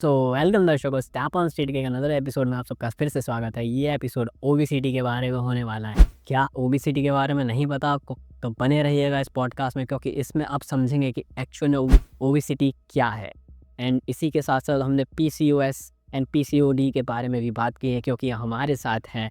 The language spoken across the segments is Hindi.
तो वेलकम दर्शकों, स्टैप ऑन स्ट्रीट के अनदर एपिसोड में आप सबका फिर से स्वागत है। ये एपिसोड ओबेसिटी के बारे में होने वाला है। क्या ओबेसिटी के बारे में नहीं पता आपको? तो बने रहिएगा इस पॉडकास्ट में, क्योंकि इसमें आप समझेंगे कि एक्चुअल में ओबेसिटी क्या है। एंड इसी के साथ साथ हमने पीसीओएस एंड पीसीओडी के बारे में भी बात की है, क्योंकि हमारे साथ हैं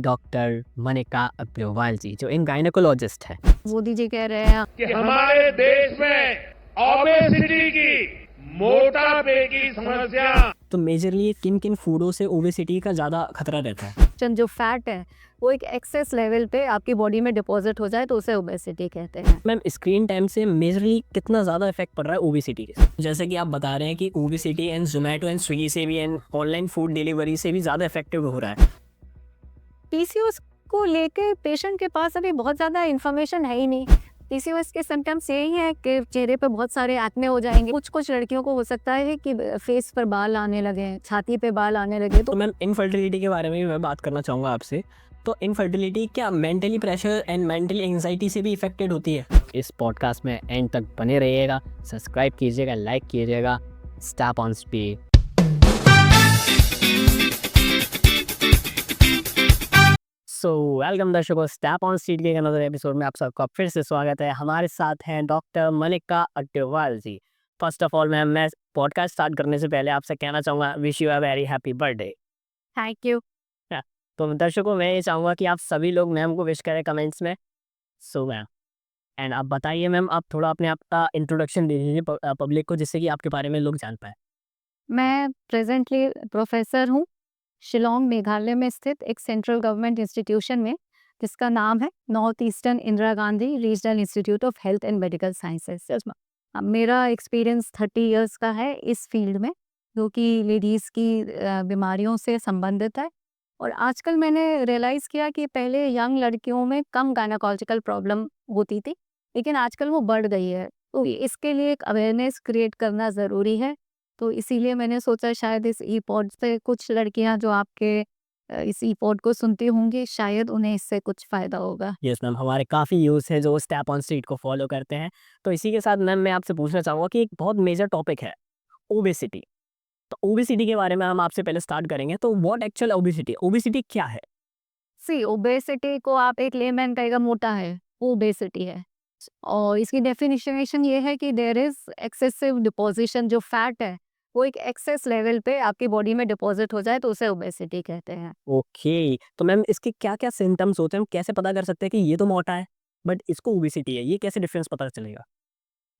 डॉक्टर मनिका अग्रवाल जी, जो इन गायनेकोलॉजिस्ट हैं। मोदी जी कह रहे हैं कि हमारे देश में ओबेसिटी की, मोटापे की समस्या तो मेजरली किन किन फूडों से ओबेसिटी का ज़्यादा खतरा रहता है? जो फैट है वो एक एक्सेस लेवल पे आपकी बॉडी में डिपॉजिट हो जाए तो उसे ओबेसिटी कहते हैं। मैम, स्क्रीन टाइम से मेजरली कितना ज़्यादा इफेक्ट पड़ रहा है ओबेसिटी के? जैसे कि आप बता रहे हैं कि obesity and Zomato and Swiggy से भी एंड ऑनलाइन फूड डिलीवरी से भी ज़्यादा इफेक्टिव हो रहा है। पीसीओएस को लेके पेशेंट के पास अभी बहुत ज़्यादा इन्फॉर्मेशन है ही नहीं। पीसीओएस के सिम्टम्स यही है कि चेहरे पे बहुत सारे एक्ने हो जाएंगे। कुछ लड़कियों को हो सकता है कि फेस पर बाल आने लगे, छाती पे बाल आने लगे। तो मैम, इनफर्टिलिटी के बारे में भी मैं बात करना चाहूँगा आपसे। तो इनफर्टिलिटी क्या mentally pressure and mentally anxiety से भी इफेक्टेड होती है? इस पॉडकास्ट में एंड तक बने रहिएगा, सब्सक्राइब कीजिएगा, लाइक कीजिएगा। Step on speed. So welcome दर्शकों, स्टैप ऑन स्ट्रीट के अनदर एपिसोड में आप सबका फिर से स्वागत है। हमारे साथ हैं doctor Manika Agarwal ji. First of all ma'am, मैं पॉडकास्ट स्टार्ट करने से पहले आपसे कहना चाहूँगा, wish you a very happy birthday. Thank you. तो दर्शकों, मैं ये चाहूँगा कि आप सभी लोग मैम को विश करें कमेंट्स में। सो मैम, एंड आप बताइए मैम, आप थोड़ा अपने आप का इंट्रोडक्शन दे दीजिए पब्लिक को, जिससे कि आपके बारे में लोग जान पाए। मैं प्रेजेंटली प्रोफेसर हूँ शिलोंग मेघालय में स्थित एक सेंट्रल गवर्नमेंट इंस्टीट्यूशन में, जिसका नाम है north eastern Indira Gandhi regional institute of health and medical sciences. मेरा एक्सपीरियंस 30 इयर्स का है इस फील्ड में, जो कि लेडीज़ की बीमारियों से संबंधित है। और आजकल मैंने रियलाइज़ किया कि पहले यंग लड़कियों में कम गायनेकोलॉजिकल प्रॉब्लम होती थी, लेकिन आजकल वो बढ़ गई है। तो इसके लिए एक अवेयरनेस क्रिएट करना ज़रूरी है। तो इसीलिए मैंने सोचा शायद इस ई पॉड से कुछ लड़कियां जो आपके इस ई पॉड को सुनती होंगी, शायद उन्हें इससे कुछ फ़ायदा होगा। यस मैम, हमारे काफ़ी यूज़ हैं जो स्टैप ऑन स्ट्रीट को फॉलो करते हैं। तो इसी के साथ मैम, मैं आपसे पूछना चाहूँगा कि एक बहुत मेजर टॉपिक है ओबेसिटी। तो ओबेसिटी के बारे में हम आपसे पहले स्टार्ट करेंगे। तो व्हाट एक्चुअल ओबेसिटी, ओबेसिटी क्या है? सी ओबेसिटी को आप एक लेमैन कहेगा मोटा है, वो ओबेसिटी है। और इसकी डेफिनेशन ये है कि देयर इज एक्सेसिव डिपोजिशन, जो फैट है वो एक एक्सेस लेवल पे आपकी बॉडी में डिपॉजिट हो जाए तो उसे ओबेसिटी कहते हैं। ओके, तो मैम इसके क्या-क्या सिम्पटम्स होते हैं? हम कैसे पता कर सकते हैं कि ये तो मोटा है, बट इसको ओबेसिटी है? ये कैसे डिफरेंस पता चलेगा?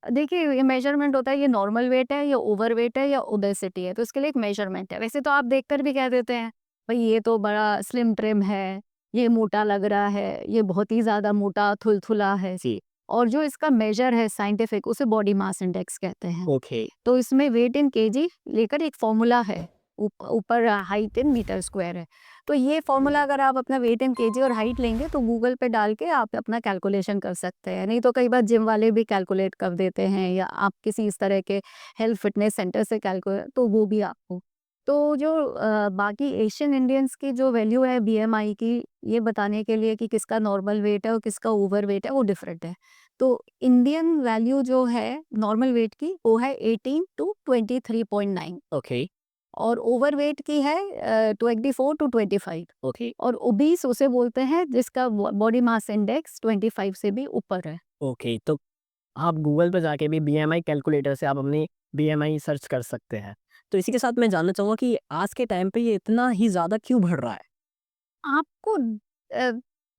देखिए, ये मेजरमेंट होता है, ये नॉर्मल वेट है या ओवर वेट है या ओबेसिटी है, तो इसके लिए एक मेजरमेंट है। वैसे तो आप देखकर भी कह देते हैं भाई ये तो बड़ा स्लिम ट्रिम है, ये मोटा लग रहा है, ये बहुत ही ज़्यादा मोटा थुलथुला है। जी। और जो इसका मेजर है साइंटिफिक, उसे बॉडी मास इंडेक्स कहते हैं। ओके। तो इसमें वेट इन केजी लेकर एक फॉर्मूला है, ऊपर हाइट इन मीटर स्क्वायर है। तो ये फॉर्मूला अगर आप अपना वेट इन केजी और हाइट लेंगे तो गूगल पे डाल के आप अपना कैलकुलेशन कर सकते हैं। नहीं तो कई बार जिम वाले भी कैलकुलेट कर देते हैं, या आप किसी इस तरह के हेल्थ फिटनेस सेंटर से कैलकुलेट, तो वो भी आपको। तो जो बाकी एशियन इंडियंस की जो वैल्यू है बीएमआई की, ये बताने के लिए कि किसका नॉर्मल वेट है और किसका ओवर वेट है, वो डिफरेंट है। तो इंडियन वैल्यू जो है नॉर्मल वेट की, वो है 18 टू 23.9, ओके। और ओवरवेट की है 24 टू 25। ओके। और ओबीस उसे बोलते हैं जिसका बॉडी मास इंडेक्स 25 से भी ऊपर है। ओके, तो आप गूगल पे जाके भी बीएमआई कैलकुलेटर से आप अपनी बीएमआई सर्च कर सकते हैं। तो इसी के साथ मैं जानना चाहूँगा कि आज के टाइम पे ये इतना ही ज़्यादा क्यों बढ़ रहा है? आपको अ,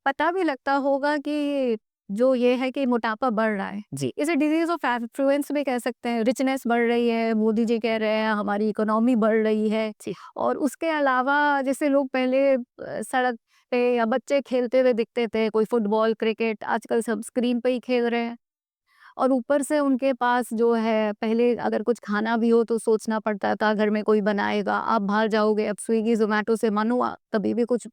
पता भी लगता होगा कि जो ये है कि मोटापा बढ़ रहा है, जी। इसे डिजीज ऑफ एफ्लुएंस भी कह सकते हैं। रिचनेस बढ़ रही है, मोदी जी कह रहे हैं हमारी इकोनॉमी बढ़ रही है। जी। और उसके अलावा जैसे लोग पहले सड़क पे या बच्चे खेलते हुए दिखते थे, कोई फुटबॉल क्रिकेट, आजकल सब स्क्रीन पे ही खेल रहे हैं। और ऊपर से उनके पास जो है, पहले अगर कुछ खाना भी हो तो सोचना पड़ता था घर में कोई बनाएगा, आप बाहर जाओगे, अब स्विगी जोमेटो से मन हुआ तभी भी कुछ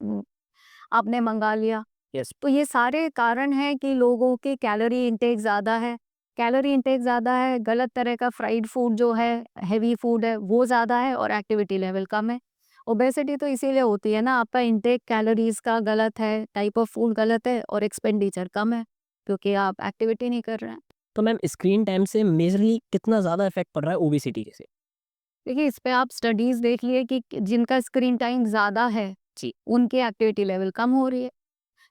आपने मंगा लिया। यस। तो ये सारे कारण हैं कि लोगों की कैलोरी इंटेक ज़्यादा है। कैलोरी इंटेक ज़्यादा है, गलत तरह का फ्राइड फूड जो है, हेवी फूड है, वो ज़्यादा है, और एक्टिविटी लेवल कम है। ओबेसिटी तो इसीलिए होती है ना, आपका इंटेक कैलोरीज़ का गलत है, टाइप ऑफ फूड गलत है, और एक्सपेंडिचर कम है, क्योंकि आप एक्टिविटी नहीं कर रहे हैं। तो मैम, स्क्रीन टाइम से मेजरली कितना ज़्यादा इफेक्ट पड़ रहा है ओबेसिटी से? देखिए, इस पे आप स्टडीज़ देख लिए कि जिनका स्क्रीन टाइम ज़्यादा है, जी। उनकी एक्टिविटी लेवल कम हो रही है।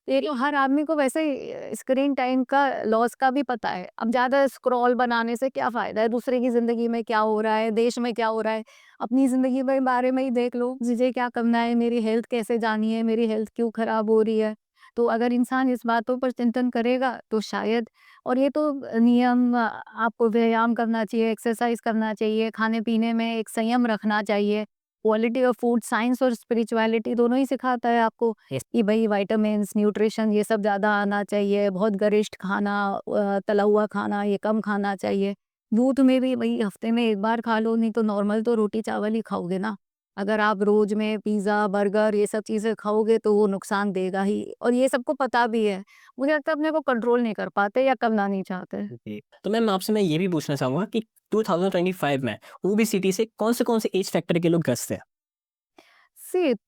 ये तो हर आदमी को वैसे ही स्क्रीन टाइम का लॉस का भी पता है। अब ज़्यादा स्क्रॉल बनाने से क्या फ़ायदा है? दूसरे की ज़िंदगी में क्या हो रहा है, देश में क्या हो रहा है, अपनी ज़िंदगी के बारे में ही देख लो। मुझे क्या करना है, मेरी हेल्थ कैसे जानी है, मेरी हेल्थ क्यों खराब हो रही है? तो अगर इंसान इस बातों पर चिंतन करेगा तो शायद, और ये तो नियम, आपको व्यायाम करना चाहिए, एक्सरसाइज़ करना चाहिए, खाने-पीने में एक संयम रखना चाहिए। क्वालिटी ऑफ फूड, साइंस और स्पिरिचुअलिटी दोनों ही सिखाता है आपको यस। कि भई विटामिन्स, न्यूट्रिशन ये सब ज़्यादा आना चाहिए, बहुत गरिष्ठ खाना, तला हुआ खाना ये कम खाना चाहिए। दूध में भी वही हफ्ते में 1 बार खा लो, नहीं तो नॉर्मल तो रोटी-चावल ही खाओगे ना। अगर आप रोज़ में पिज़्ज़ा, बर्गर ये सब चीज़ें खाओगे तो वो नुकसान देगा ही, और ये सबको पता भी है। मुझे लगता है अपने को कंट्रोल नहीं कर पाते या करना नहीं चाहते। जी। तो मैम आपसे मैं ये भी पूछना चाहूँगा कि 2025 में ओबेसिटी से कौन से एज फैक्टर के लोग ग्रस्त हैं?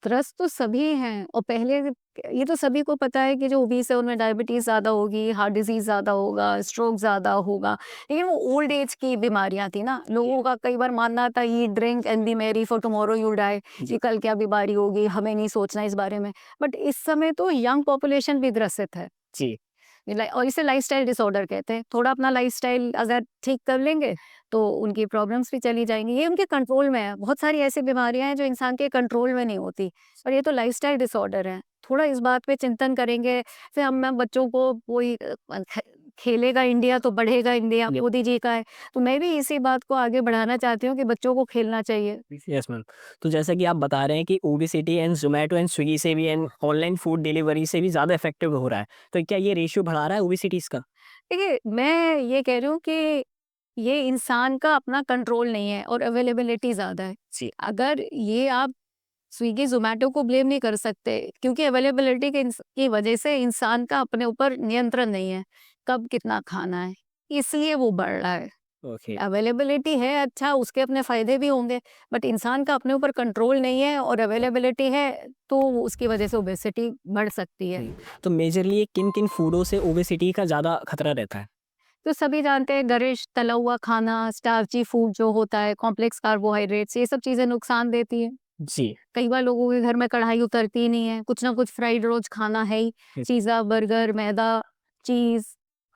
त्रस्त तो सभी हैं, और पहले ये तो सभी को पता है कि जो ओबीस है उनमें डायबिटीज़ ज़्यादा होगी, हार्ट डिज़ीज़ ज़्यादा होगा, स्ट्रोक ज़्यादा होगा। लेकिन वो ओल्ड एज की बीमारियाँ थी ना, लोगों का कई बार मानना था eat, drink and be merry for tomorrow you will die, जी। कि कल क्या बीमारी होगी, हमें नहीं सोचना इस बारे में। बट इस समय तो यंग पॉपुलेशन भी ग्रसित है। जी। और इसे लाइफस्टाइल डिसऑर्डर कहते हैं। थोड़ा अपना लाइफस्टाइल अगर ठीक कर लेंगे, तो उनकी प्रॉब्लम्स भी चली जाएँगी। ये उनके कंट्रोल में है। बहुत सारी ऐसी बीमारियाँ हैं जो इंसान के कंट्रोल में नहीं होती, और ये तो लाइफस्टाइल डिसऑर्डर है। थोड़ा इस बात पे चिंतन करेंगे, फिर हम मैं बच्चों को वही खेलेगा इंडिया तो बढ़ेगा इंडिया, जी। मोदी जी का है। तो मैं भी इसी बात को आगे बढ़ाना चाहती हूँ कि बच्चों को खेलना चाहिए। Yes ma'am. तो जैसा कि आप बता रहे हैं कि obesity and Zomato and Swiggy से भी एंड ऑनलाइन फूड डिलीवरी से भी ज़्यादा इफेक्टिव हो रहा है। तो क्या ये रेशियो बढ़ा रहा है ओबेसिटीज़ का? देखिए, मैं ये कह रही हूँ कि ये इंसान का अपना कंट्रोल नहीं है और अवेलेबिलिटी ज़्यादा है। जी। अगर ये आप स्विगी, ज़ोमैटो को ब्लेम नहीं कर सकते, क्योंकि अवेलेबिलिटी की वजह से इंसान का अपने ऊपर नियंत्रण नहीं है, कब कितना खाना है, इसलिए वो बढ़ रहा है। ओके। अवेलेबिलिटी है, अच्छा, उसके अपने फ़ायदे भी होंगे, बट इंसान का अपने ऊपर कंट्रोल नहीं है और अवेलेबिलिटी है, तो उसकी वजह से ओबेसिटी बढ़ सकती है। तो मेजरली किन-किन फूडों से ओबेसिटी का ज़्यादा खतरा रहता है? तो सभी जानते हैं गरिष्ठ तला हुआ खाना, स्टार्ची फूड जो होता है, कॉम्प्लेक्स कार्बोहाइड्रेट्स, ये सब चीज़ें नुकसान देती हैं। जी। कई बार लोगों के घर में कढ़ाई उतरती ही नहीं है, कुछ ना कुछ फ्राइड रोज़ खाना है ही। यस। पिज़्ज़ा, बर्गर, मैदा, चीज़,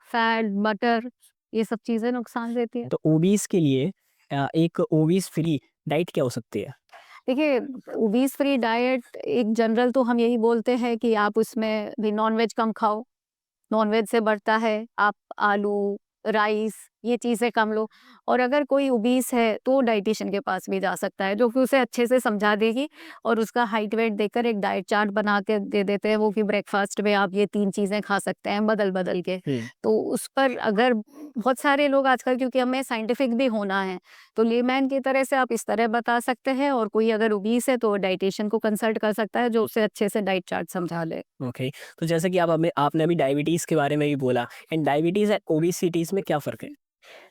फैट, बटर, ये सब चीज़ें नुकसान देती हैं। तो ओबीस के लिए एक ओबीस फ्री डाइट क्या हो सकती है? देखिए, ओबीस फ्री डाइट एक जनरल तो हम यही बोलते हैं कि आप उसमें भी नॉन-वेज कम खाओ। नॉनवेज से बढ़ता है, आप आलू, राइस ये चीज़ें कम लो, और अगर कोई ओबीस है तो डायटीशियन के पास भी जा सकता है, जो कि उसे अच्छे से समझा देगी और उसका हाइट वेट देखकर एक डाइट चार्ट बना के दे देते हैं वो, कि ब्रेकफास्ट में आप ये 3 चीज़ें खा सकते हैं बदल-बदल के। हुँ। तो उस पर अगर बहुत सारे लोग आजकल, क्योंकि हमें साइंटिफिक भी होना है, तो लेमैन की तरह से आप इस तरह बता सकते हैं, और कोई अगर ओबीस है तो डायटीशियन को कंसल्ट कर सकता है जो उसे अच्छे से डाइट चार्ट समझा ले। ओके। तो जैसा कि आपने अभी डायबिटीज़ के बारे में भी बोला एंड डायबिटीज़ एंड ओबेसिटीज़ में क्या फ़र्क है?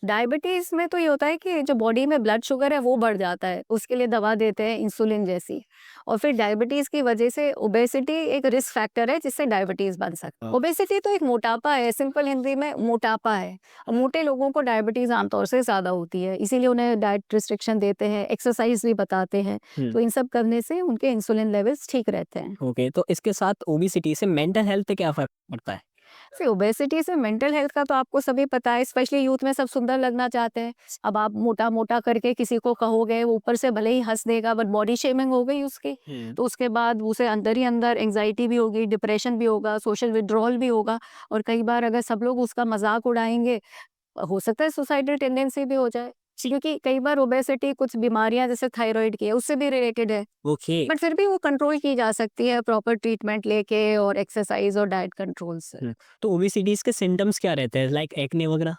डायबिटीज़ में तो ये होता है कि जो बॉडी में ब्लड शुगर है वो बढ़ जाता है, उसके लिए दवा देते हैं इंसुलिन जैसी, और फिर डायबिटीज़ की वजह से ओबेसिटी एक रिस्क फैक्टर है जिससे डायबिटीज़ बन सकता है। हाँ। ओबेसिटी तो एक मोटापा है, सिंपल हिंदी में मोटापा है, और मोटे लोगों को डायबिटीज़ आमतौर से ज़्यादा होती है, इसीलिए उन्हें डाइट रिस्ट्रिक्शन देते हैं, एक्सरसाइज भी बताते हैं, हुँ। तो इन सब करने से उनके इंसुलिन लेवल्स ठीक रहते हैं। ओके। तो इसके साथ ओबेसिटी से मेंटल हेल्थ पे क्या फ़र्क पड़ता है? ओबेसिटी से मेंटल हेल्थ का तो आपको सभी पता है, स्पेशली यूथ में सब सुंदर लगना चाहते हैं। अब आप मोटा-मोटा करके किसी को कहोगे, वो ऊपर से भले ही हँस देगा, बट बॉडी शेमिंग हो गई उसकी। हुँ। तो उसके बाद उसे अंदर ही अंदर एंग्जायटी भी होगी, डिप्रेशन भी होगा, सोशल विथड्रॉल भी होगा, और कई बार अगर सब लोग उसका मज़ाक उड़ाएँगे, हो सकता है सुसाइडल टेंडेंसी भी हो जाए। क्योंकि कई बार ओबेसिटी कुछ बीमारियाँ जैसे थायरॉइड की है, उससे भी रिलेटेड है। ओके। बट फिर भी वो कंट्रोल की जा सकती है प्रॉपर ट्रीटमेंट लेके और एक्सरसाइज और डाइट कंट्रोल से। हुँ। तो ओबेसिटीज़ के सिम्पटम्स क्या रहते हैं लाइक एक्ने वगैरह?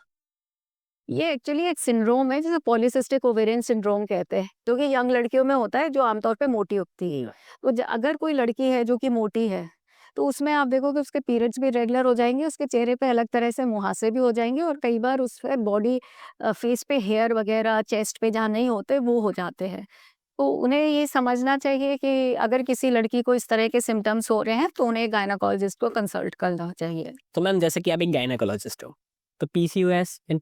ये एक्चुअली एक सिंड्रोम है जिसे पॉलीसिस्टिक ओवेरियन सिंड्रोम कहते हैं, जो कि यंग लड़कियों में होता है, जो आमतौर पे मोटी होती है। तो अगर कोई लड़की है जो कि मोटी है, तो उसमें आप देखोगे उसके पीरियड्स भी रेगुलर हो जाएंगे, उसके चेहरे पे अलग तरह से मुहासे भी हो जाएंगे, और कई बार उस पे बॉडी फेस पे हेयर वगैरह, चेस्ट पे जहाँ नहीं होते वो हो जाते हैं। तो उन्हें ये समझना चाहिए कि अगर किसी लड़की को इस तरह के सिम्टम्स हो रहे हैं तो उन्हें गायनेकोलॉजिस्ट को कंसल्ट करना चाहिए। तो मैम जैसे कि आप एक गायनेकोलॉजिस्ट हो, तो पीसीओएस एंड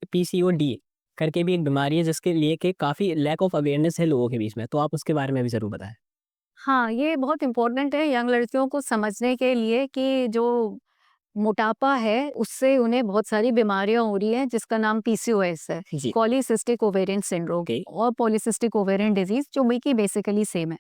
पीसीओडी करके भी एक बीमारी है जिसके लिए कि काफ़ी लैक ऑफ अवेयरनेस है लोगों के बीच में, तो आप उसके बारे में भी ज़रूर बताएँ। हाँ, ये बहुत इम्पोर्टेंट है यंग लड़कियों को समझने के लिए कि जो मोटापा है, उससे उन्हें बहुत सारी बीमारियाँ हो रही हैं, जिसका नाम पीसीओएस है, जी। Polycystic ovarian syndrome okay. और पॉलीसिस्टिक ओवेरियन डिजीज़, जो भी कि बेसिकली सेम है।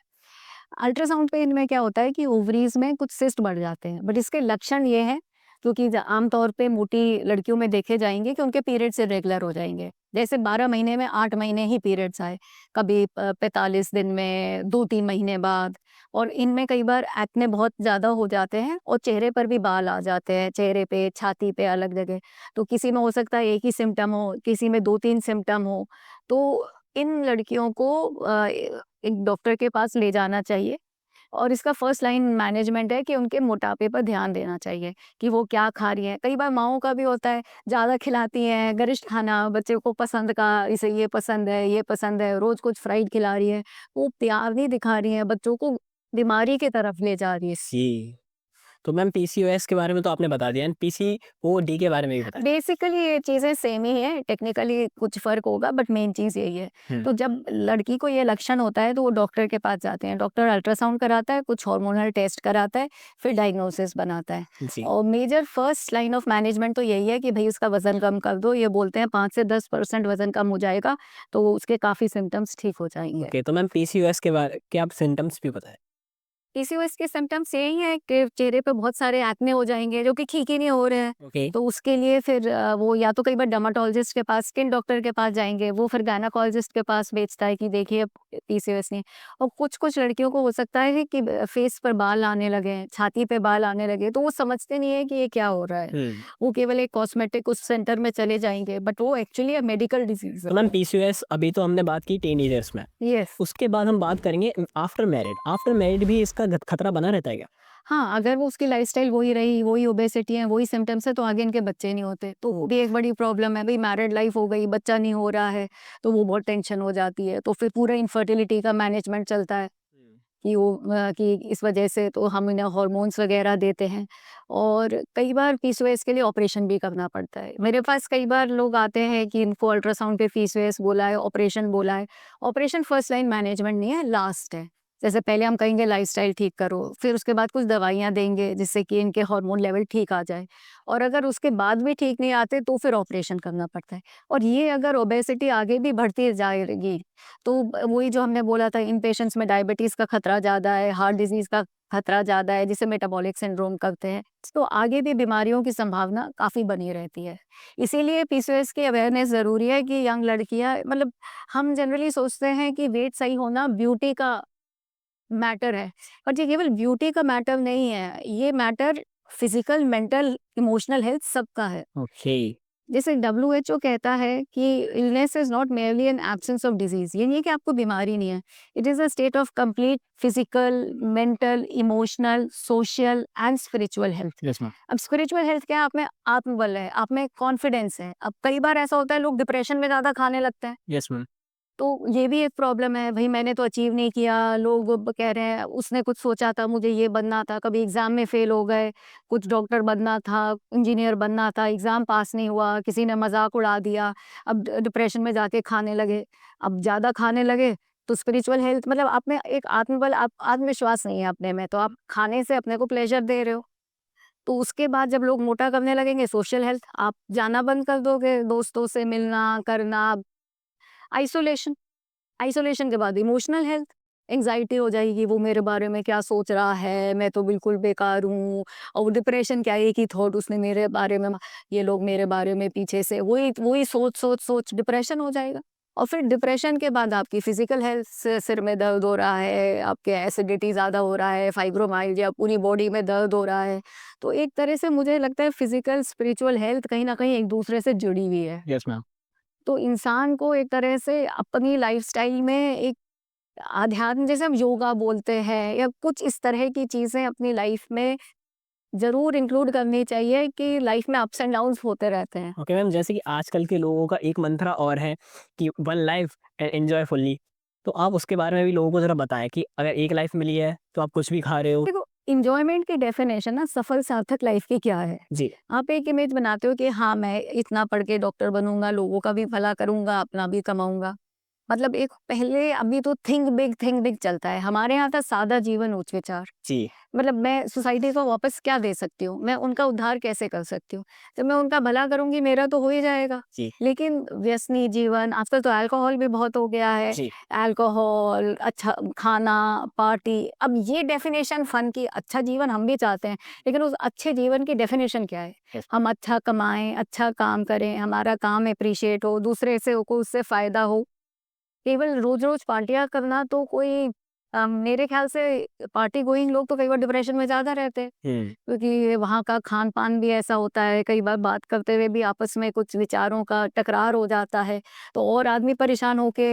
अल्ट्रासाउंड पे इनमें क्या होता है कि ओवरीज़ में कुछ सिस्ट बढ़ जाते हैं, बट इसके लक्षण ये हैं, क्योंकि आम तौर पे मोटी लड़कियों में देखे जाएंगे कि उनके पीरियड्स इरेगुलर हो जाएंगे। जैसे 12 महीने में 8 महीने ही पीरियड्स आए, कभी 45 दिन में, 2-3 महीने बाद। और इनमें कई बार एक्ने बहुत ज़्यादा हो जाते हैं और चेहरे पर भी बाल आ जाते हैं, चेहरे पे, छाती पे, अलग जगह। तो किसी में हो सकता है एक ही सिम्टम हो, किसी में 2-3 सिम्टम हो। तो इन लड़कियों को एक डॉक्टर के पास ले जाना चाहिए। और इसका फर्स्ट लाइन मैनेजमेंट है कि उनके मोटापे पर ध्यान देना चाहिए कि वो क्या खा रही हैं। कई बार माँओं का भी होता है, ज़्यादा खिलाती हैं, गरिष्ठ खाना बच्चे को पसंद का, इसे ये पसंद है, रोज़ कुछ फ्राइड खिला रही हैं, वो प्यार नहीं दिखा रही हैं, बच्चों को बीमारी की तरफ ले जा रही है। जी। तो मैम पीसीओएस के बारे में तो आपने बता दिया, एंड पीसीओडी के बारे में भी बताएँ। बेसिकली ये चीज़ें सेम ही है, टेक्निकली कुछ फ़र्क होगा बट मेन चीज़ यही है। हुँ। तो जब लड़की को ये लक्षण होता है तो वो डॉक्टर के पास जाते हैं, डॉक्टर अल्ट्रासाउंड कराता है, कुछ हार्मोनल टेस्ट कराता है, फिर डायग्नोसिस बनाता है। जी। और major first line of management तो यही है कि भई उसका वज़न कम कर दो, ये बोलते हैं 5 से 10% वज़न कम हो जाएगा, तो उसके काफ़ी सिम्पटम्स ठीक हो जाएँगे। ओके, तो मैम पीसीओएस के बारे के आप सिम्पटम्स भी बताएँ। पीसीओएस के सिम्पटम्स यही हैं कि चेहरे पे बहुत सारे एक्ने हो जाएँगे जो कि ठीक ही नहीं हो रहे हैं। ओके। तो उसके लिए फिर वो या तो कई बार डर्मेटोलॉजिस्ट के पास, स्किन डॉक्टर के पास जाएँगे, वो फिर गायनेकोलॉजिस्ट के पास भेजता है कि देखिए पीसीओएस नहीं। और कुछ-कुछ लड़कियों को हो सकता है कि फेस पर बाल आने लगे, छाती पे बाल आने लगे, तो वो समझते नहीं है कि ये क्या हो रहा है। हुँ। वो केवल एक कॉस्मेटिक उस सेंटर में चले जाएँगे, बट वो एक्चुअली मेडिकल डिज़ीज़ तो है। मैम पीसीओएस अभी तो हमने बात की टीनेजर्स में, येस। उसके बाद हम बात करेंगे आफ्टर मैरिड। आफ्टर मैरिड भी इसका खतरा बना रहता है क्या? हाँ, अगर वो उसकी लाइफ़स्टाइल वही रही, वही ओबेसिटी है, वही सिम्पटम्स है, तो आगे इनके बच्चे नहीं होते। तो वो भी एक बड़ी प्रॉब्लम है, भई मैरिड लाइफ़ हो गई, बच्चा नहीं हो रहा है, तो वो बहुत टेंशन हो जाती है। तो फिर पूरा इनफर्टिलिटी का मैनेजमेंट चलता है कि वो कि इस वजह से तो हम इन्हें हॉर्मोन्स वगैरह देते हैं। और कई बार पीसीओएस के लिए ऑपरेशन भी करना पड़ता है। मेरे पास कई बार लोग आते हैं कि इनको अल्ट्रासाउंड पे पीसीओएस बोला है, ऑपरेशन बोला है। ऑपरेशन फर्स्ट लाइन मैनेजमेंट नहीं है, लास्ट है। जैसे पहले हम कहेंगे लाइफ़स्टाइल ठीक करो, फिर उसके बाद कुछ दवाइयाँ देंगे जिससे कि इनके हार्मोन लेवल ठीक आ जाए। और अगर उसके बाद भी ठीक नहीं आते तो फिर ऑपरेशन करना पड़ता है। और ये अगर ओबेसिटी आगे भी बढ़ती जाएगी, तो वही जो हमने बोला था, इन पेशेंट्स में डायबिटीज़ का खतरा ज़्यादा है, हार्ट डिज़ीज़ का खतरा ज़्यादा है, जिसे मेटाबॉलिक सिंड्रोम कहते हैं। तो आगे भी बीमारियों की संभावना काफ़ी बनी रहती है। इसीलिए पीसीओएस की अवेयरनेस ज़रूरी है कि यंग लड़कियाँ, मतलब हम जनरली सोचते हैं कि वेट सही होना ब्यूटी का मैटर है, बट ये केवल ब्यूटी का मैटर नहीं है, ये matter physical, mental, emotional health सबका है। ओके। जैसे डब्ल्यूएचओ कहता है कि illness is not merely an absence of disease, ये नहीं है कि आपको बीमारी नहीं है, it is a state of complete physical, mental, emotional, social and spiritual health. Yes ma'am. अब स्पिरिचुअल हेल्थ क्या है? आप में आत्मबल है, आप में कॉन्फिडेंस है। अब कई बार ऐसा होता है लोग डिप्रेशन में ज्यादा खाने लगते हैं, यस मैम। तो ये भी एक प्रॉब्लम है, भई मैंने तो अचीव नहीं किया, लोग अब कह रहे हैं उसने कुछ सोचा था मुझे ये बनना था, कभी एग्ज़ाम में फ़ेल हो गए, कुछ डॉक्टर बनना था, इंजीनियर बनना था, एग्ज़ाम पास नहीं हुआ, किसी ने मज़ाक उड़ा दिया, अब डिप्रेशन में जाके खाने लगे। अब ज़्यादा खाने लगे तो स्पिरिचुअल हेल्थ, मतलब आप में एक आत्मबल, आप आत्मविश्वास नहीं है अपने में, तो आप खाने से अपने को प्लेज़र दे रहे हो। तो उसके बाद जब लोग मोटा करने लगेंगे, सोशल हेल्थ, आप जाना बंद कर दोगे, दोस्तों से मिलना, करना, आइसोलेशन। आइसोलेशन के बाद इमोशनल हेल्थ, एंग्जाइटी हो जाएगी, वो मेरे बारे में क्या सोच रहा है, मैं तो बिल्कुल बेकार हूँ। और डिप्रेशन क्या है, एक ही थॉट उसने मेरे बारे में, ये लोग मेरे बारे में पीछे से वही वही सोच सोच सोच डिप्रेशन हो जाएगा। और फिर डिप्रेशन के बाद आपकी फिजिकल हेल्थ, से सिर में दर्द हो रहा है, आपके एसिडिटी ज़्यादा हो रहा है, फाइब्रोमाइल्जिया, पूरी बॉडी में दर्द हो रहा है। तो एक तरह से मुझे लगता है फिजिकल स्पिरिचुअल हेल्थ कहीं ना कहीं एक दूसरे से जुड़ी हुई है। Yes ma'am. तो इंसान को एक तरह से अपनी लाइफस्टाइल में एक अध्यात्म, जैसे हम योगा बोलते हैं या कुछ इस तरह की चीज़ें अपनी लाइफ में ज़रूर इंक्लूड करनी चाहिए कि लाइफ में अप्स एंड डाउन्स होते रहते हैं। ओके मैम, जैसे कि आजकल के लोगों का एक मंत्रा और है कि one life and enjoy fully, तो आप उसके बारे में भी लोगों को ज़रा बताएँ कि अगर एक लाइफ मिली है, तो आप कुछ भी खा रहे हो। देखो, इंजॉयमेंट की डेफिनेशन ना सफल सार्थक लाइफ की क्या है? जी। आप एक इमेज बनाते हो कि हाँ, मैं इतना पढ़ के डॉक्टर बनूंगा, लोगों का भी भला करूंगा, अपना भी कमाऊंगा। मतलब एक पहले अभी तो थिंक बिग चलता है। हमारे यहाँ था सादा जीवन उच्च विचार। जी। मतलब मैं सोसाइटी को वापस क्या दे सकती हूँ? मैं उनका उद्धार कैसे कर सकती हूँ? जब मैं उनका भला करूँगी मेरा तो हो ही जाएगा। जी। लेकिन व्यसनी जीवन आजकल तो अल्कोहल भी बहुत हो गया है। जी। अल्कोहल, अच्छा खाना, पार्टी। अब ये डेफिनेशन फन की अच्छा जीवन हम भी चाहते हैं, लेकिन उस अच्छे जीवन की डेफिनेशन क्या है? Yes. हम अच्छा कमाएँ, अच्छा काम करें, हमारा काम एप्रिशिएट हो, दूसरे से को उससे फ़ायदा हो। केवल रोज-रोज पार्टियाँ करना तो कोई मेरे ख़्याल से पार्टी गोइंग लोग तो कई बार डिप्रेशन में ज़्यादा रहते हैं, हुँ। क्योंकि वहाँ का खान-पान भी ऐसा होता है, कई बार बात करते हुए भी आपस में कुछ विचारों का टकरार हो जाता है, तो और आदमी परेशान होके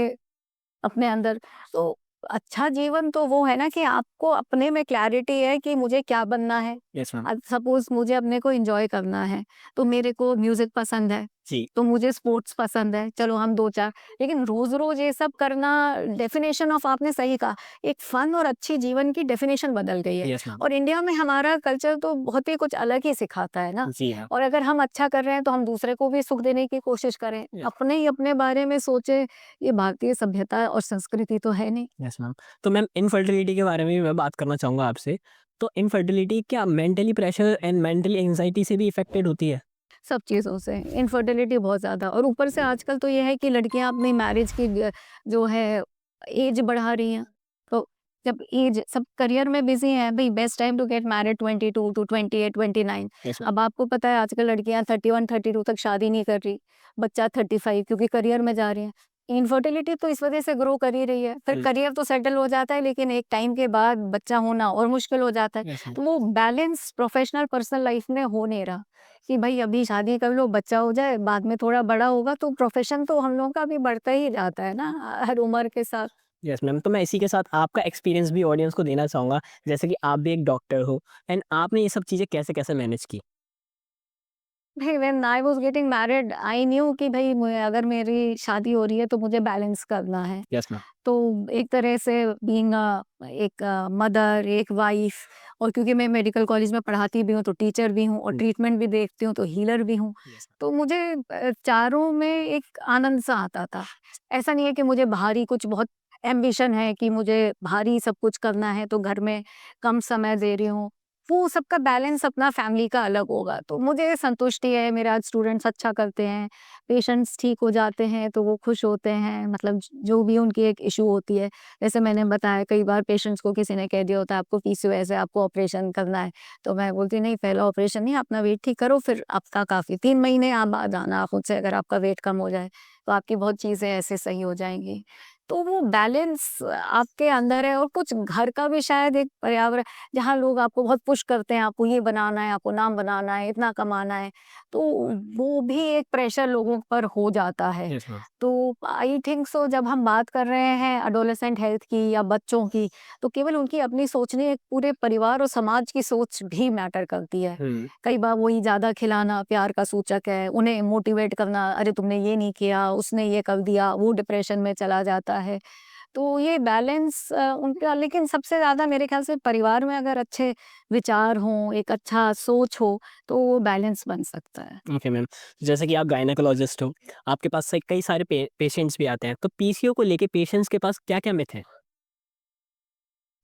अपने अंदर। तो अच्छा जीवन तो वो है ना कि आपको अपने में क्लैरिटी है कि मुझे क्या बनना है। Yes ma'am. सपोज़ मुझे अपने को एन्जॉय करना है, तो मेरे को म्यूज़िक पसंद है, जी। तो मुझे स्पोर्ट्स पसंद है, चलो हम 2-4। लेकिन रोज़-रोज़ ये सब करना डेफ़िनेशन ऑफ आपने सही कहा, एक फ़न और अच्छी जीवन की डेफ़िनेशन बदल गई है। Yes ma'am. और इंडिया में हमारा कल्चर तो बहुत ही कुछ अलग ही सिखाता है ना। जी हाँ। और अगर हम अच्छा कर रहे हैं तो हम दूसरे को भी सुख देने की कोशिश करें, Yes. अपने ही अपने बारे में सोचें। ये भारतीय सभ्यता और संस्कृति तो है नहीं। Yes ma'am. तो मैम इनफर्टिलिटी के बारे में भी मैं बात करना चाहूँगा आपसे। तो इनफर्टिलिटी क्या mentally pressure and mentally anxiety से भी इफ़ेक्टेड होती है? सब चीज़ों से इनफर्टिलिटी बहुत ज़्यादा, और ऊपर से आजकल तो ये है कि लड़कियां अपनी मैरिज की जो है एज बढ़ा रही हैं। तो जब एज सब करियर में बिजी हैं, भाई best time to get married 22 to 28 29। Yes ma'am. अब आपको पता है आजकल लड़कियां 31 32 तक शादी नहीं कर रही, बच्चा 35 क्योंकि करियर में जा रही हैं। इनफर्टिलिटी तो इस वजह से ग्रो कर ही रही है। फिर हुँ। करियर तो सेटल हो जाता है, लेकिन एक टाइम के बाद बच्चा होना और मुश्किल हो जाता है। Yes ma'am. तो वो बैलेंस प्रोफेशनल पर्सनल लाइफ में हो नहीं रहा कि भाई अभी शादी कर लो, बच्चा हो जाए, बाद में थोड़ा बड़ा होगा तो प्रोफ़ेशन तो हम लोगों का भी बढ़ता ही जाता है ना हर उम्र के साथ। Yes ma'am. तो मैं इसी के साथ आपका एक्सपीरियंस भी ऑडियंस को देना चाहूँगा, जैसे कि आप भी एक डॉक्टर हो एंड आपने ये सब चीज़ें कैसे-कैसे मैनेज की? भाई when I was getting married I knew कि भाई अगर मेरी शादी हो रही है तो मुझे बैलेंस करना है। Yes ma'am. तो एक तरह से बीइंग एक मदर, एक वाइफ़, और क्योंकि मैं मेडिकल कॉलेज में पढ़ाती भी हूँ, तो टीचर भी हूँ और हुँ। ट्रीटमेंट भी देखती हूँ, तो हीलर भी हूँ। यस तो मुझे चारों में एक आनंद-सा आता था। ऐसा नहीं है कि मुझे बाहरी कुछ बहुत एम्बिशन है कि मुझे भारी सब कुछ करना है, तो घर में कम समय दे रही हूँ। वो सबका बैलेंस अपना फैमिली का अलग होगा। तो मुझे संतुष्टि है, मेरे आज स्टूडेंट्स अच्छा करते हैं, पेशेंट्स ठीक हो जाते हैं, तो वो खुश होते हैं। मतलब जो भी उनकी एक इश्यू होती है, जैसे मैंने बताया कई बार पेशेंट्स को किसी ने कह दिया होता है आपको पीसीओएस है, आपको ऑपरेशन करना है, तो मैं बोलती नहीं, पहला ऑपरेशन नहीं, अपना वेट ठीक करो, फिर आपका काफ़ी 3 महीने आप बाद आना खुद से, अगर आपका वेट कम हो जाए तो आपकी बहुत चीज़ें ऐसे सही हो जाएंगी। तो वो बैलेंस आपके अंदर है। और कुछ घर का भी शायद एक पर्यावरण, जहाँ लोग आपको बहुत पुश करते हैं, आपको ये बनाना है, आपको नाम बनाना है, इतना कमाना है, तो वो भी एक प्रेशर लोगों पर हो जाता है। Yes ma'am. तो आई थिंक सो जब हम बात कर रहे हैं एडोलेसेंट हेल्थ की या बच्चों की, तो केवल उनकी अपनी सोच नहीं, एक पूरे परिवार और समाज की सोच भी मैटर करती है। हुँ। कई बार वही ज़्यादा खिलाना प्यार का सूचक है, उन्हें मोटिवेट करना, अरे तुमने ये नहीं किया, उसने ये कर दिया, वो डिप्रेशन में चला जाता है। तो ये बैलेंस उनका, लेकिन सबसे ज़्यादा मेरे ख्याल से परिवार में अगर अच्छे विचार हों, एक अच्छा सोच हो, तो वो बैलेंस बन सकता है। Okay ma'am. जैसे कि आप गायनेकोलॉजिस्ट हो, आपके पास से कई सारे पेशेंट्स भी आते हैं, तो पीसीओ को लेके पेशेंट्स के पास क्या-क्या मिथ हैं?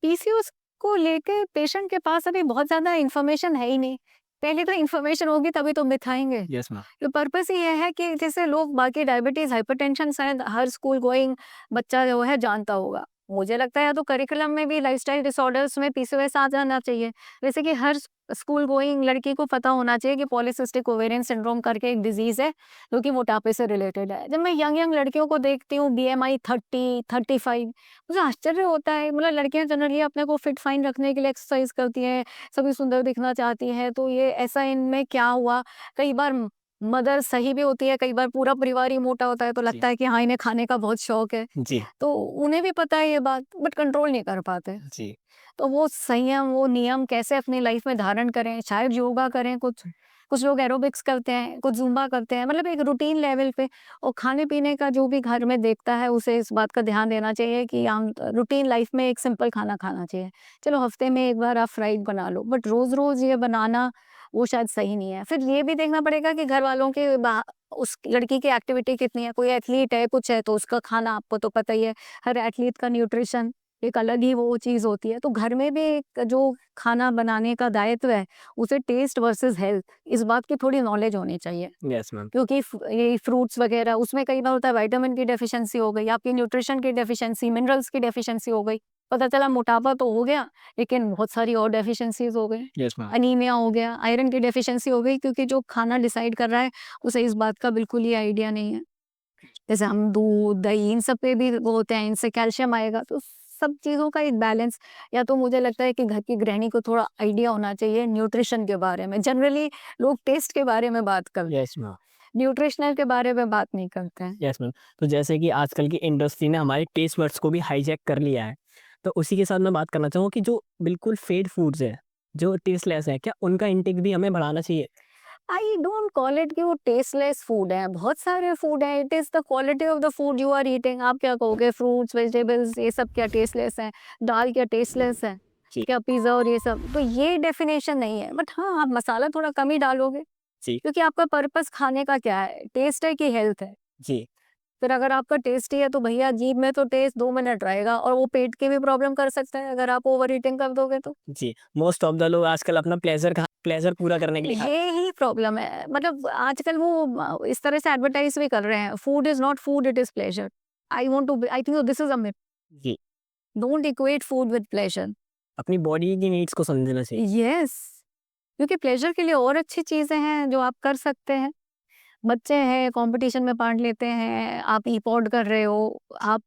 पीसीओएस को लेके पेशेंट के पास अभी बहुत ज़्यादा इन्फॉर्मेशन है ही नहीं। पहले तो इन्फॉर्मेशन होगी तभी तो मिथ आएँगे। Yes ma'am. तो पर्पस ही ये है कि जैसे लोग बाकी डायबिटीज़, हाइपरटेंशन शायद हर स्कूल गोइंग बच्चा जो है जानता होगा। मुझे लगता है या तो करिकुलम में भी लाइफ़स्टाइल डिसऑर्डर्स में पीसीओएस आ जाना चाहिए। जैसे कि हर स्कूल गोइंग लड़की को पता होना चाहिए कि पॉलीसिस्टिक ओवेरियन सिंड्रोम करके एक डिज़ीज़ है, जो कि मोटापे से रिलेटेड है। जब मैं यंग लड़कियों को देखती हूँ बीएमआई 30, 35, मुझे आश्चर्य होता है। मतलब लड़कियां जनरली अपने को फिट फाइन रखने के लिए एक्सरसाइज करती हैं, सभी सुंदर दिखना चाहती हैं, तो ये ऐसा इनमें क्या हुआ? कई बार मदर सही भी होती है, कई बार पूरा परिवार ही मोटा होता है, तो जी। लगता है कि हाँ, इन्हें खाने का बहुत शौक है। जी। तो उन्हें भी पता है ये बात, बट कंट्रोल नहीं कर पाते। जी। तो वो संयम, वो नियम कैसे अपनी लाइफ में धारण करें, शायद योगा करें कुछ, कुछ लोग एरोबिक्स करते हैं, कुछ ज़ुम्बा करते हैं, मतलब एक रूटीन लेवल पे। और खाने-पीने का जो भी घर में देखता है उसे इस बात का ध्यान देना चाहिए कि हम रूटीन लाइफ में एक सिंपल खाना खाना चाहिए। चलो हफ्ते में 1 बार आप फ्राइड बना लो, बट रोज़-रोज़ ये बनाना वो शायद सही नहीं है। फिर ये भी देखना पड़ेगा कि घर वालों के बा उस लड़की की एक्टिविटी कितनी है, कोई एथलीट है, कुछ है, तो उसका खाना आपको तो पता ही है, हर एथलीट का न्यूट्रिशन एक अलग ही वो चीज़ होती है। तो घर में भी एक जो खाना बनाने का दायित्व है, उसे टेस्ट वर्सेस हेल्थ, इस बात की थोड़ी नॉलेज होनी चाहिए। Yes ma'am. क्योंकि ये फ्रूट्स वगैरह उसमें कई बार होता है विटामिन की डेफिशिएंसी हो गई, आपकी न्यूट्रिशन की डेफिशिएंसी, मिनरल्स की डेफिशिएंसी हो गई। पता चला मोटापा तो हो गया, लेकिन बहुत सारी और डेफिशिएंसीज हो गई। Yes ma'am. अनीमिया हो गया, आयरन की डेफिशिएंसी हो गई, क्योंकि जो खाना डिसाइड कर रहा है उसे इस बात का बिल्कुल ही आइडिया नहीं है। जैसे हम दूध, दही इन सब पे भी वो होते हैं, इनसे कैल्शियम आएगा, तो सब चीज़ों का एक बैलेंस। या तो मुझे लगता है कि घर की गृहिणी को थोड़ा आइडिया होना चाहिए न्यूट्रिशन के बारे में। जनरली लोग टेस्ट के बारे में बात करते हैं, यस मैम। न्यूट्रिशनल के बारे में बात नहीं करते हैं। Yes ma'am. तो जैसे कि आजकल की इंडस्ट्री ने हमारे टेस्ट बड्स को भी हाईजैक कर लिया है, तो उसी के साथ मैं बात करना चाहूँगा कि जो बिल्कुल फेड फूड्स हैं, जो टेस्टलेस है, क्या उनका इंटेक भी हमें बढ़ाना चाहिए? आई डोंट कॉल इट कि वो टेस्टलेस फूड है, बहुत सारे फूड है, it is the quality of the food you are eating. आप क्या कहोगे, फ्रूट्स, वेजिटेबल्स ये सब क्या टेस्टलेस है? दाल क्या टेस्टलेस है? जी। क्या पिज़्ज़ा और ये सब? तो ये डेफिनेशन नहीं है, बट हाँ, आप मसाला थोड़ा कम ही डालोगे, जी। क्योंकि आपका पर्पस खाने का क्या है? टेस्ट है कि हेल्थ है? जी। फिर अगर आपका टेस्ट ही है तो भैया जीभ में तो टेस्ट 2 मिनट रहेगा, और वो पेट की भी प्रॉब्लम कर सकता है अगर आप ओवर ईटिंग कर दोगे तो। जी। मोस्ट ऑफ द लोग आजकल अपना प्लेज़र पूरा करने के लिए खाते ये ही प्रॉब्लम है, मतलब आजकल वो इस तरह से एडवर्टाइज भी कर रहे हैं, food is not food, it is pleasure. I think this is a myth. हैं। जी। Don't equate food with pleasure. अपनी बॉडी की नीड्स को समझना चाहिए। यस, क्योंकि प्लेजर के लिए और अच्छी चीजें हैं जो आप कर सकते हैं। बच्चे हैं, कंपटीशन में पार्ट लेते हैं, आप ई पॉड कर रहे हो, आप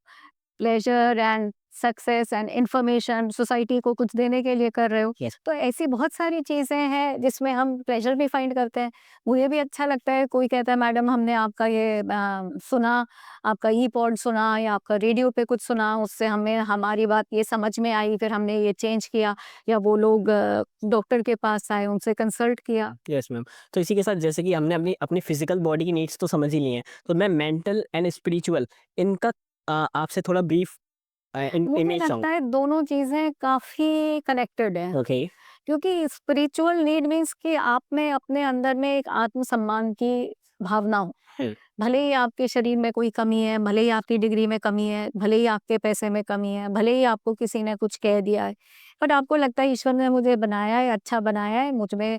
pleasure and success and information society को कुछ देने के लिए कर रहे हो। यस। तो ऐसी बहुत सारी चीज़ें हैं जिसमें हम प्लेजर भी फाइंड करते हैं। मुझे भी अच्छा लगता है, कोई कहता है मैडम हमने आपका ये सुना, आपका ई पॉड सुना या आपका रेडियो पे कुछ सुना, उससे हमें हमारी बात ये समझ में आई, फिर हमने ये चेंज किया। या वो लोग डॉक्टर के पास आए, उनसे कंसल्ट किया। Yes ma'am. तो इसी के साथ जैसे कि हमने अपनी अपनी फिजिकल बॉडी की नीड्स तो समझ ही ली हैं, तो मैं मेंटल एंड स्पिरिचुअल इनका आपसे थोड़ा ब्रीफ मुझे इमेज लगता चाहूँगा। है दोनों चीज़ें काफ़ी कनेक्टेड हैं। ओके। क्योंकि स्पिरिचुअल नीड मीन्स कि आप में अपने अंदर में एक आत्मसम्मान की भावना हो। हुँ। भले ही आपके शरीर में कोई कमी है, भले ही आपकी डिग्री में कमी है, भले ही आपके पैसे में कमी है, भले ही आपको किसी ने कुछ कह दिया है, बट आपको लगता है ईश्वर ने मुझे बनाया है, अच्छा बनाया है, मुझ में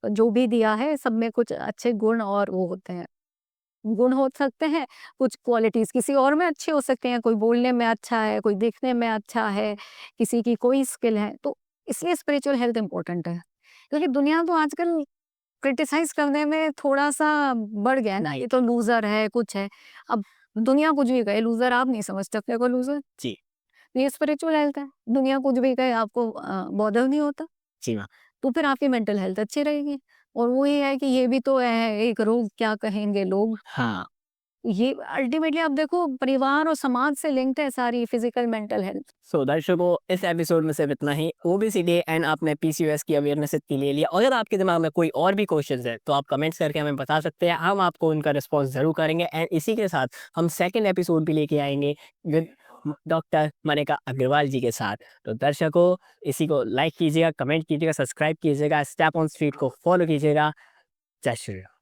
जो भी दिया है सब में कुछ अच्छे गुण और वो होते हैं। गुण हो सकते हैं, कुछ क्वालिटीज़ किसी और में अच्छे हो सकते हैं, कोई बोलने में अच्छा है, कोई दिखने में अच्छा है, किसी की कोई स्किल है, तो इसलिए स्पिरिचुअल हेल्थ इम्पोर्टेंट है। क्योंकि दुनिया तो आजकल क्रिटिसाइज़ करने में थोड़ा-सा बढ़ गया है ना, ये तो लूज़र है, कुछ है। अब दुनिया कुछ भी कहे, लूज़र आप नहीं समझ सकते को लूज़र। जी। ये स्पिरिचुअल हेल्थ है, दुनिया कुछ भी कहे आपको बॉदर नहीं होता, जी मैम। तो फिर आपकी मेंटल हेल्थ अच्छी रहेगी। और वो ये है कि ये भी तो है, एक रोग क्या कहेंगे लोग। हाँ। ये अल्टीमेटली आप देखो परिवार और समाज से लिंक्ड है सारी फिजिकल मेंटल हेल्थ। सो दर्शकों, इस एपिसोड में सिर्फ इतना ही। ओबेसिटी एंड आपने पीसीओएस की अवेयरनेस इतनी ले लिया। अगर आपके दिमाग में कोई और भी क्वेश्चंस है तो आप कमेंट्स करके हमें बता सकते हैं, हम आपको उनका रिस्पॉन्स ज़रूर करेंगे। एंड इसी के साथ हम सेकंड एपिसोड भी लेके आएंगे विद डॉक्टर मनिका अग्रवाल जी के साथ। तो दर्शकों, इसी को लाइक कीजिएगा, कमेंट कीजिएगा, सब्सक्राइब कीजिएगा, स्टेप ऑन स्ट्रीट को फॉलो कीजिएगा। जय श्री राम।